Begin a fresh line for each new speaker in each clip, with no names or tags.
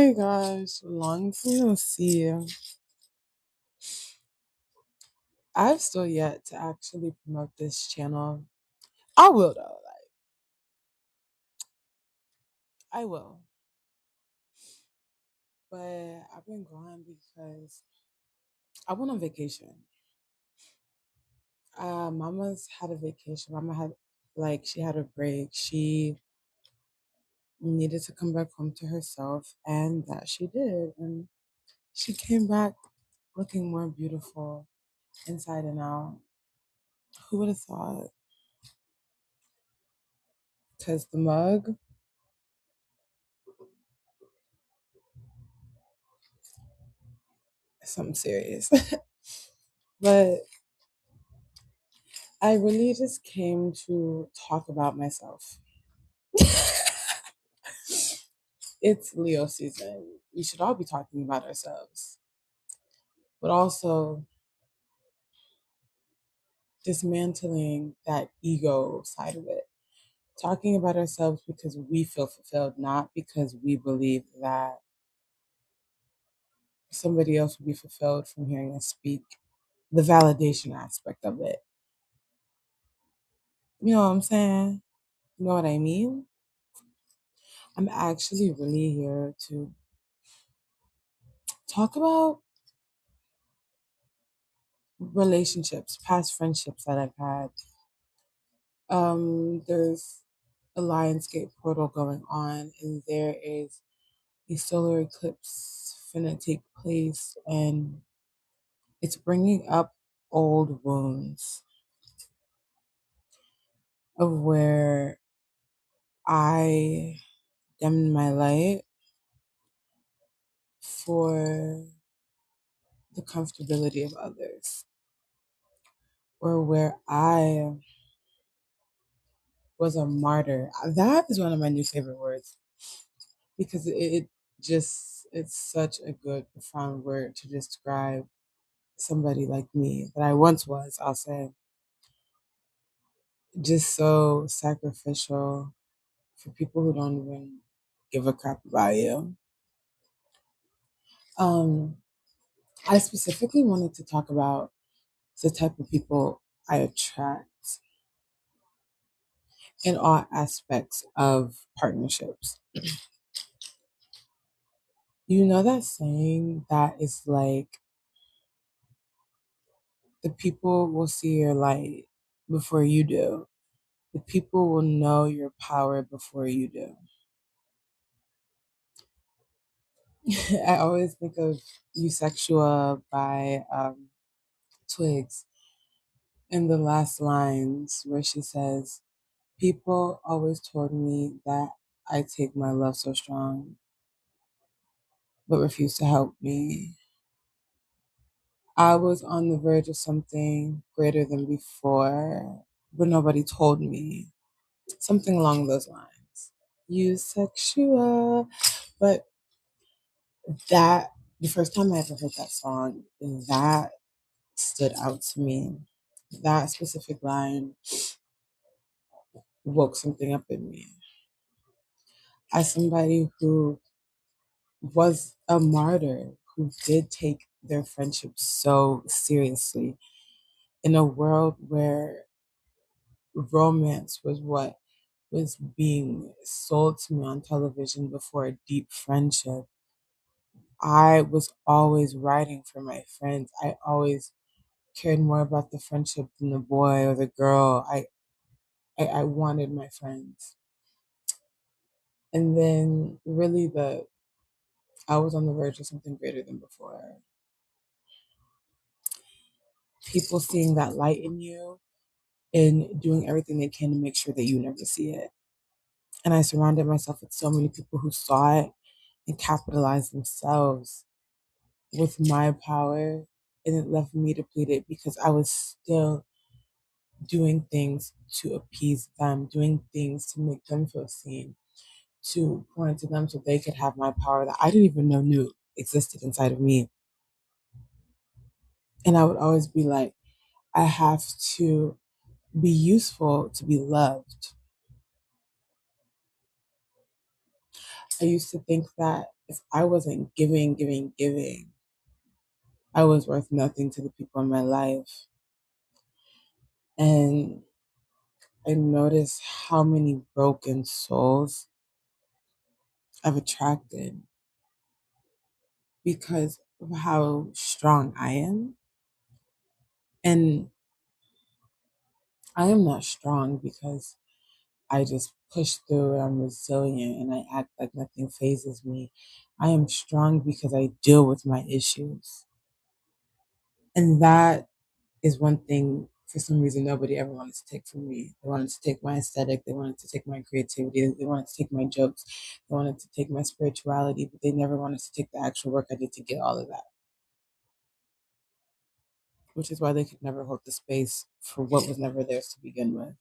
my gosh, long time no see. I've still yet to actually promote this channel. I will though, like I will. But I've been gone because I went on vacation. Mama's had a vacation. Mama had she had a break. She needed to come back home to herself, and that she did. And she came back looking more beautiful inside and out. Who would have thought? Because the mug is something serious. But I really just came to talk about myself. It's Leo season. We should all be talking about ourselves, but also dismantling that ego side of it. Talking about ourselves because we feel fulfilled, not because we believe that somebody else will be fulfilled from hearing us speak. The validation aspect of it. You know what I'm saying? You know what I mean? I'm actually really here to talk about relationships, past friendships that I've had. There's a Lionsgate portal going on, and there is a solar eclipse finna take place, and it's bringing up old wounds of where I dimmed my light for the comfortability of others, or where I was a martyr. That is one of my new favorite words because it just it's such a good profound word to describe somebody like me that I once was. I'll say just so sacrificial for people who don't even give a crap about you. Um, I specifically wanted to talk about the type of people I attract in all aspects of partnerships. You know that saying that is like the people will see your light before you do. The people will know your power before you do. I always think of Eusexua by Twigs in the last lines where she says, people always told me that I take my love so strong, but refuse to help me. I was on the verge of something greater than before, but nobody told me. Something along those lines. Eusexua. But that, the first time I ever heard that song, that stood out to me. That specific line woke something up in me. As somebody who was a martyr, who did take their friendship so seriously in a world where romance was what was being sold to me on television before a deep friendship. I was always writing for my friends. I always cared more about the friendship than the boy or the girl. I wanted my friends. And then really I was on the verge of something greater than before. People seeing that light in you and doing everything they can to make sure that you never see it. And I surrounded myself with so many people who saw it and capitalized themselves with my power. And it left me depleted because I was still doing things to appease them, doing things to make them feel seen, to pour into them so they could have my power that I didn't even know knew existed inside of me. And I would always be like, I have to be useful to be loved. I used to think that If I wasn't giving, I was worth nothing to the people in my life. And I noticed how many broken souls I've attracted because of how strong I am. And I am not strong because I just push through and I'm resilient and I act like nothing phases me. I am strong because I deal with my issues. And that is one thing for some reason nobody ever wanted to take from me. They wanted to take my aesthetic, they wanted to take my creativity, they wanted to take my jokes, they wanted to take my spirituality, but they never wanted to take the actual work I did to get all of that. Which is why they could never hold the space for what was never theirs to begin with.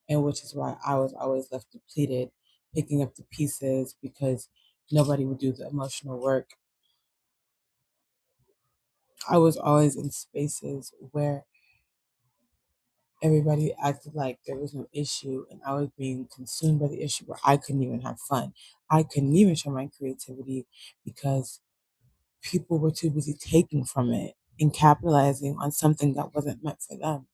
And which is why I was always left depleted, picking up the pieces because nobody would do the emotional work. I was always in spaces where everybody acted like there was no issue and I was being consumed by the issue where I couldn't even have fun. I couldn't even show my creativity because people were too busy taking from it and capitalizing on something that wasn't meant for them.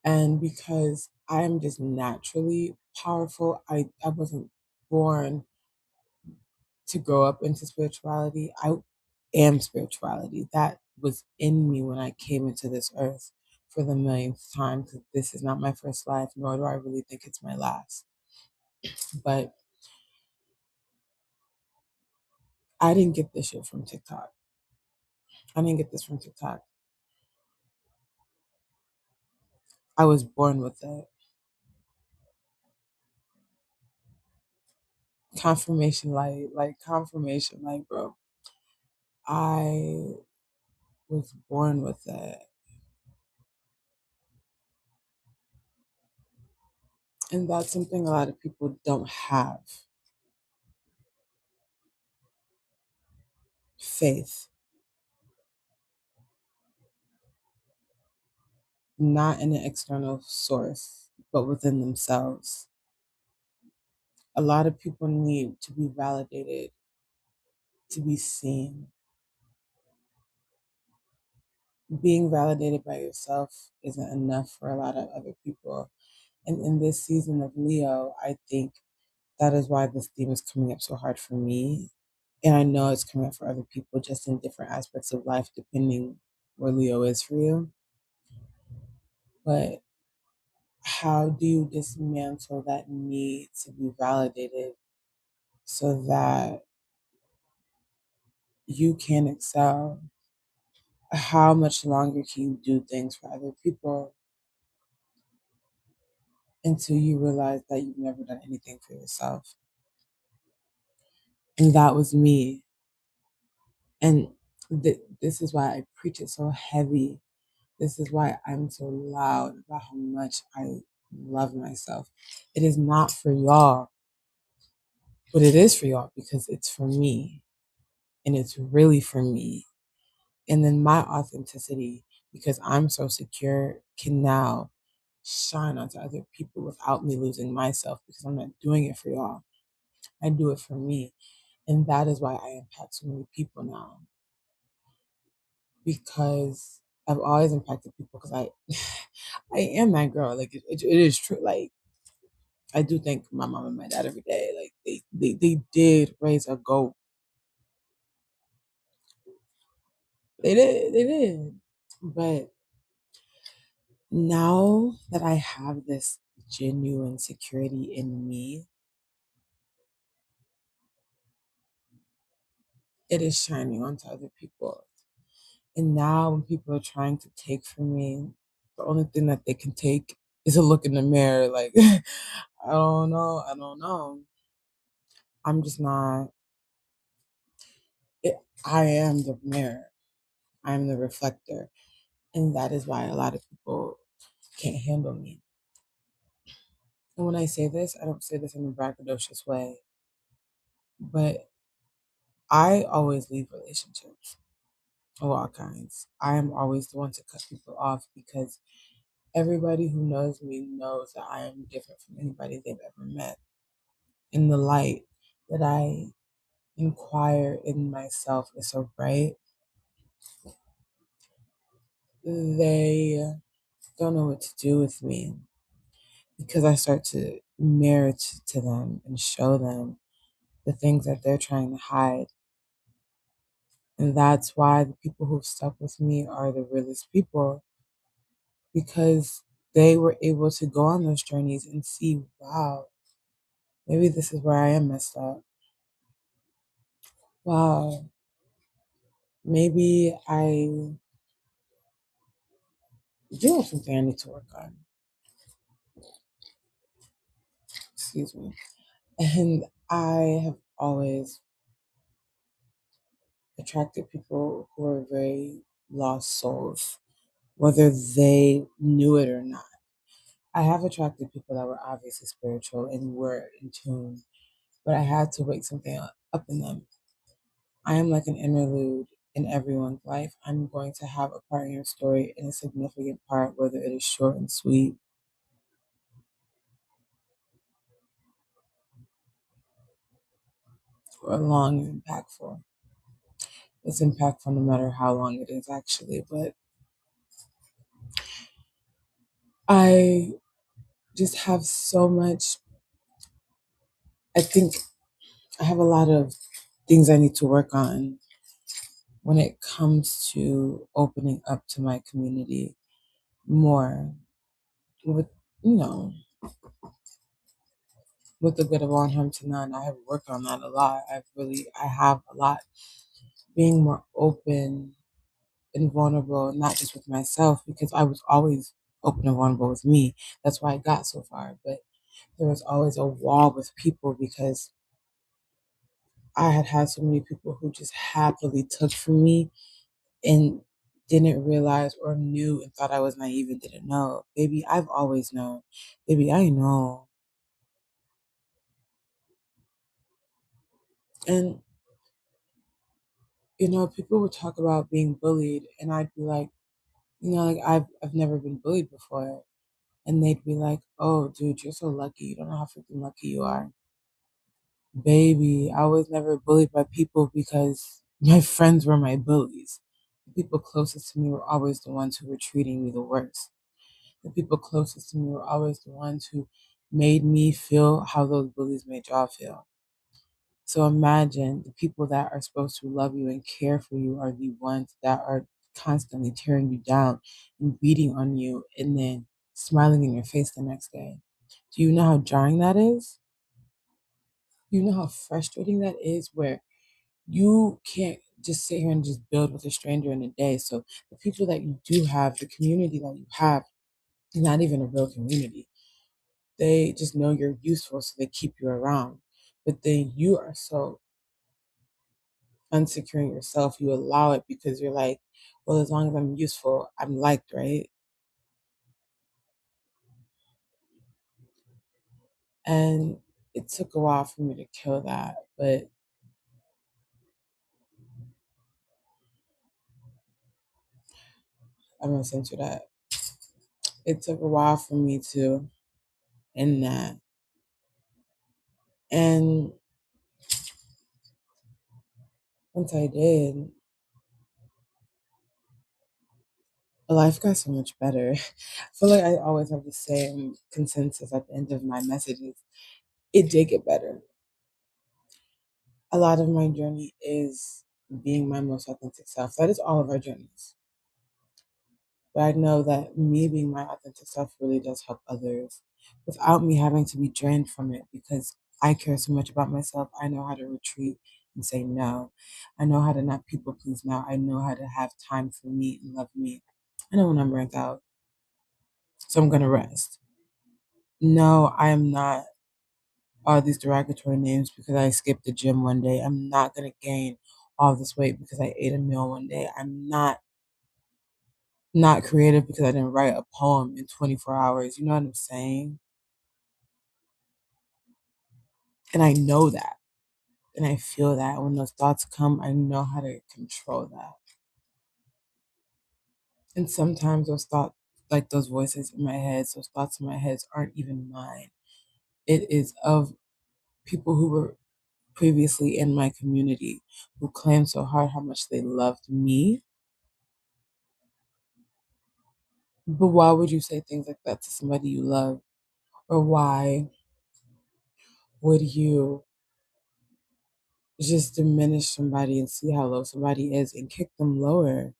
And because I am just naturally powerful, I wasn't born to grow up into spirituality. I am spirituality. That was in me when I came into this earth for the millionth time. Because this is not my first life, nor do I really think it's my last. But I didn't get this shit from TikTok. I didn't get this from TikTok. I was born with it. Confirmation light, bro. I was born with it. And that's something a lot of people don't have. Faith, not in an external source, but within themselves. A lot of people need to be validated, to be seen. Being validated by yourself isn't enough for a lot of other people. And in this season of Leo, I think that is why this theme is coming up so hard for me. And I know it's coming up for other people just in different aspects of life, depending where Leo is for you. But how do you dismantle that need to be validated so that you can excel? How much longer can you do things for other people until you realize that you've never done anything for yourself? And that was me. And this is why I preach it so heavy. This is why I'm so loud about how much I love myself. It is not for y'all, but it is for y'all because it's for me. And it's really for me. And then my authenticity, because I'm so secure, can now shine onto other people without me losing myself because I'm not doing it for y'all. I do it for me. And that is why I impact so many people now. Because I've always impacted people because I I am that girl. Like it is true. Like I do thank my mom and my dad every day. Like they did raise a goat. They did. But now that I have this genuine security in me, it is shining onto other people. And now when people are trying to take from me, the only thing that they can take is a look in the mirror. Like, I don't know. I don't know. I'm just not. It, I am the mirror. I'm the reflector. And that is why a lot of people can't handle me. And when I say this, I don't say this in a braggadocious way, but I always leave relationships of all kinds. I am always the one to cut people off because everybody who knows me knows that I am different from anybody they've ever met. in the light that I inquire in myself is so bright, they don't know what to do with me because I start to mirror to them and show them the things that they're trying to hide. And that's why the people who've stuck with me are the realest people because they were able to go on those journeys and see, wow, maybe this is where I am messed up. Wow, maybe I do have something I need to work on. Excuse me. And I have always attracted people who are very lost souls, whether they knew it or not. I have attracted people that were obviously spiritual and were in tune, but I had to wake something up in them. I am like an interlude in everyone's life. I'm going to have a part in your story and a significant part, whether it is short and sweet or long and impactful. It's impactful no matter how long it is, actually. But I just have so much. I think I have a lot of things I need to work on when it comes to opening up to my community more with, you know, with the good of all and harm to none. I have worked on that a lot. I have a lot being more open and vulnerable, not just with myself, because I was always open and vulnerable with me. That's why I got so far. But there was always a wall with people because I had had so many people who just happily took from me and didn't realize or knew and thought I was naive and didn't know. Baby, I've always known. Baby, I know. And people would talk about being bullied and I'd be like, like I've never been bullied before. And they'd be like, oh dude, you're so lucky. You don't know how freaking lucky you are. Baby, I was never bullied by people because my friends were my bullies. The people closest to me were always the ones who were treating me the worst. The people closest to me were always the ones who made me feel how those bullies made y'all feel. So imagine the people that are supposed to love you and care for you are the ones that are constantly tearing you down and beating on you and then smiling in your face the next day. Do you know how jarring that is? You know how frustrating that is where you can't just sit here and just build with a stranger in a day. So the people that you do have, the community that you have, is not even a real community. They just know you're useful, so they keep you around. But then you are so unsecure in yourself, you allow it because you're like, well, as long as I'm useful, I'm liked, right? And it took a while for me to kill that, but I'm gonna censor that. It took a while for me to end that. And once I did, life got so much better. I feel like I always have the same consensus at the end of my messages. It did get better. A lot of my journey is being my most authentic self. That is all of our journeys. But I know that me being my authentic self really does help others without me having to be drained from it because I care so much about myself. I know how to retreat and say no. I know how to not people please now. I know how to have time for me and love me. I know when I'm burnt out. So I'm going to rest. No, I am not all these derogatory names because I skipped the gym one day. I'm not going to gain all this weight because I ate a meal one day. I'm not creative because I didn't write a poem in 24 hours. You know what I'm saying? And I know that. And I feel that when those thoughts come, I know how to control that. And sometimes those thoughts, like those voices in my head, those thoughts in my head aren't even mine. It is of people who were previously in my community who claimed so hard how much they loved me. But why would you say things like that to somebody you love? Or why would you just diminish somebody and see how low somebody is and kick them lower?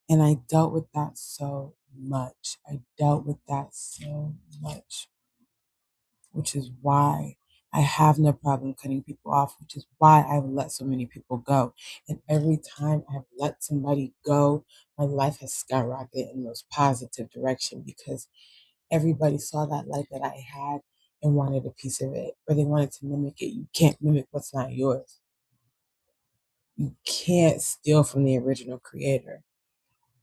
And I dealt with that so much. I dealt with that so much, which is why I have no problem cutting people off, which is why I've let so many people go. And every time I've let somebody go, my life has skyrocketed in the most positive direction because everybody saw that light that I had and wanted a piece of it, or they wanted to mimic it. You can't mimic what's not yours. You can't steal from the original creator.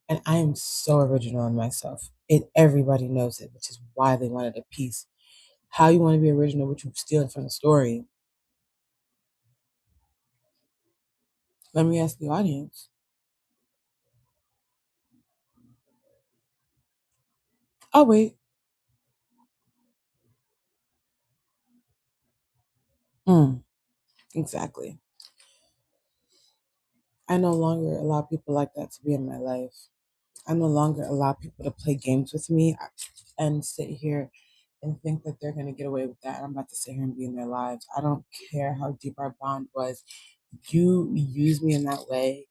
And I am so original in myself. Everybody knows it, which is why they wanted a piece. How you want to be original, but you stealing from the story? Let me ask the audience. Oh wait. Mm, exactly. I no longer allow people like that to be in my life. I no longer allow people to play games with me and sit here and think that they're gonna get away with that. I'm about to sit here and be in their lives. I don't care how deep our bond was. You use me in that way,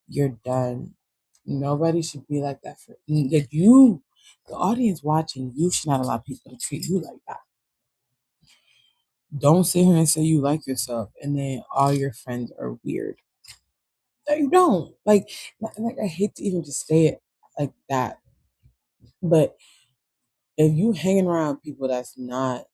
you're done. Nobody should be like that for like you, the audience watching, you should not allow people to treat you like that. Don't sit here and say you like yourself and then all your friends are weird. No, you don't. Like I hate to even just say it like that. But if you hanging around people that's not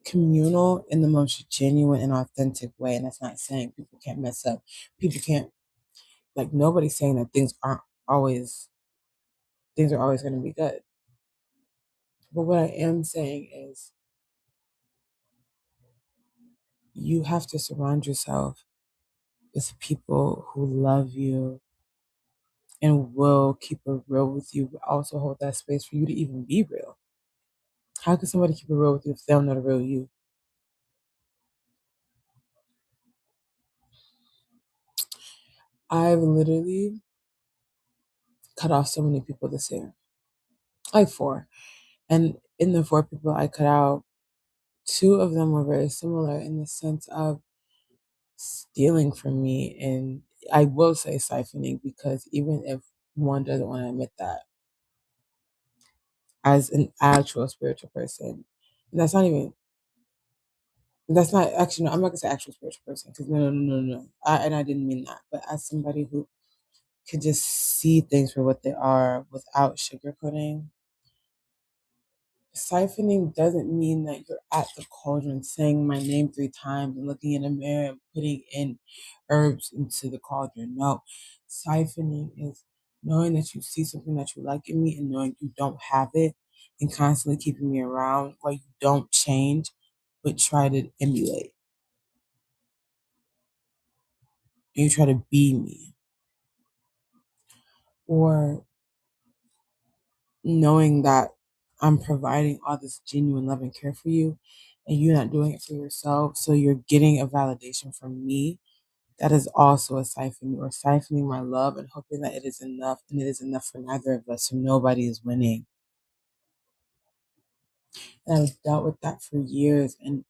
communal in the most genuine and authentic way, and that's not saying people can't mess up. People can't like nobody's saying that always things are always gonna be good. But what I am saying is you have to surround yourself with people who love you and will keep it real with you, but also hold that space for you to even be real. How can somebody keep it real with you if they don't know the real you? I've literally cut off so many people this year, like four. And in the four people I cut out, two of them were very similar in the sense of stealing from me. And I will say siphoning because even if one doesn't want to admit that, as an actual spiritual person, that's not even that's not actually no, I'm not gonna say actual spiritual person because no. And I didn't mean that. But as somebody who can just see things for what they are without sugarcoating, siphoning doesn't mean that you're at the cauldron saying my name three times and looking in a mirror and putting in herbs into the cauldron. No, siphoning is knowing that you see something that you like in me and knowing you don't have it and constantly keeping me around while you don't change but try to emulate. And you try to be me. Or knowing that I'm providing all this genuine love and care for you and you're not doing it for yourself. So you're getting a validation from me. That is also a siphoning or siphoning my love and hoping that it is enough and it is enough for neither of us. So nobody is winning. And I've dealt with that for years and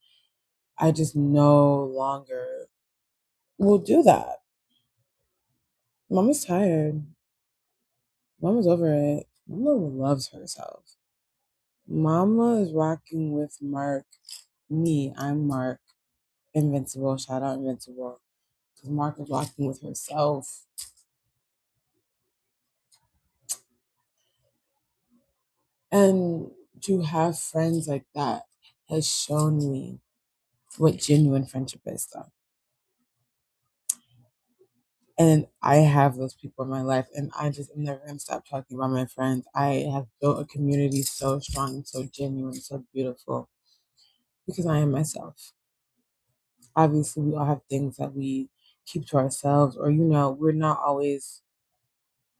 I just no longer will do that. Mama's tired. Mama's over it. Mama loves herself. Mama is rocking with Mark. Me, I'm Mark. Invincible. Shout out Invincible. Because Mark is rocking with herself. And to have friends like that has shown me what genuine friendship is, though. And I have those people in my life, and I just am never going to stop talking about my friends. I have built a community so strong, so genuine, so beautiful because I am myself. Obviously, we all have things that we keep to ourselves, or, we're not always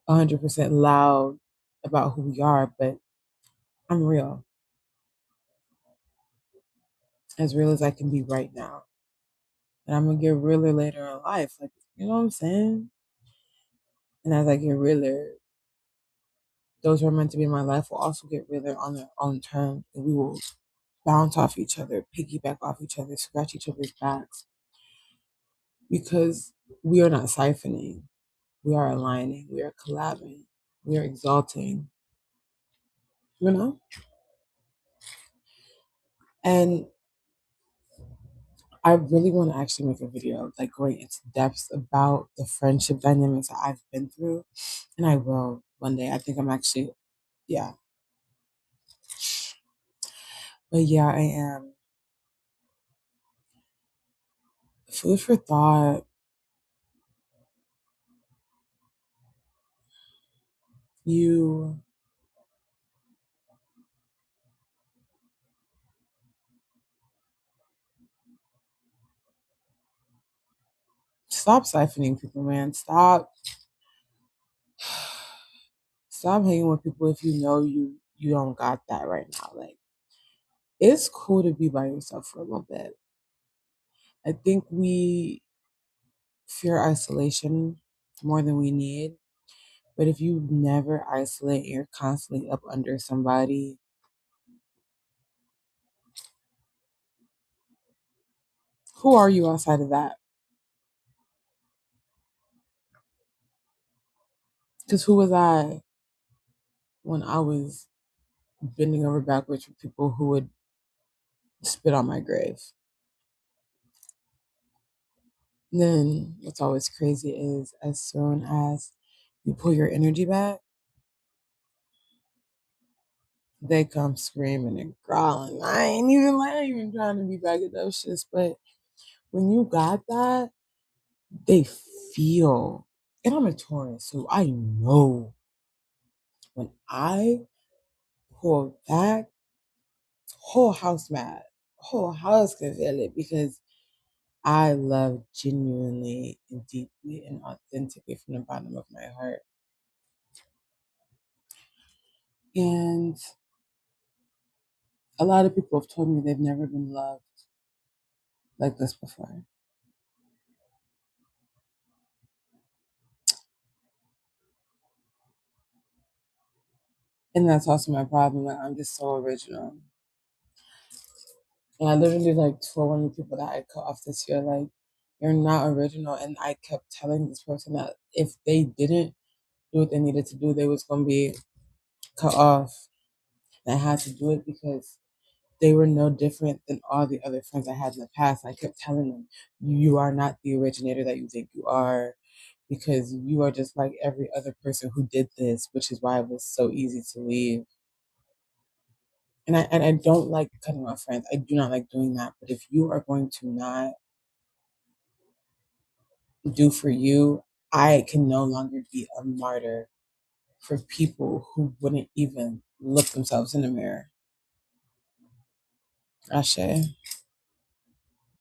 100% loud about who we are, but I'm real. as real as I can be right now. And I'm gonna get realer later in life. Like, you know what I'm saying? And as I get realer, those who are meant to be in my life will also get realer on their own terms. And we will bounce off each other, piggyback off each other, scratch each other's backs. Because we are not siphoning. We are aligning. We are collabing. We are exalting. You know? And I really want to actually make a video like going into depth about the friendship dynamics that I've been through. And I will one day. I think I'm actually, yeah. But yeah, I am. Food for thought. You stop siphoning people, man. Stop hanging with people if you know you don't got that right now. Like, it's cool to be by yourself for a little bit. I think we fear isolation more than we need. But if you never isolate, you're constantly up under somebody. Who are you outside of that? Because who was I when I was bending over backwards for people who would spit on my grave? Then what's always crazy is as soon as you pull your energy back, they come screaming and growling. I ain't even trying to be braggadocious, but when you got that, they feel. And I'm a Taurus, so I know when I pull back, whole house mad, whole house can feel it because I love genuinely and deeply and authentically from the bottom of my heart. And a lot of people have told me they've never been loved like this before. And that's also my problem. Like, I'm just so original. And I literally like told one of the people that I cut off this year, like, you're not original. And I kept telling this person that if they didn't do what they needed to do, they was gonna be cut off. And I had to do it because they were no different than all the other friends I had in the past. I kept telling them, you are not the originator that you think you are, because you are just like every other person who did this, which is why it was so easy to leave. And I don't like cutting off friends. I do not like doing that. But if you are going to not do for you, I can no longer be a martyr for people who wouldn't even look themselves in the mirror. Ashe.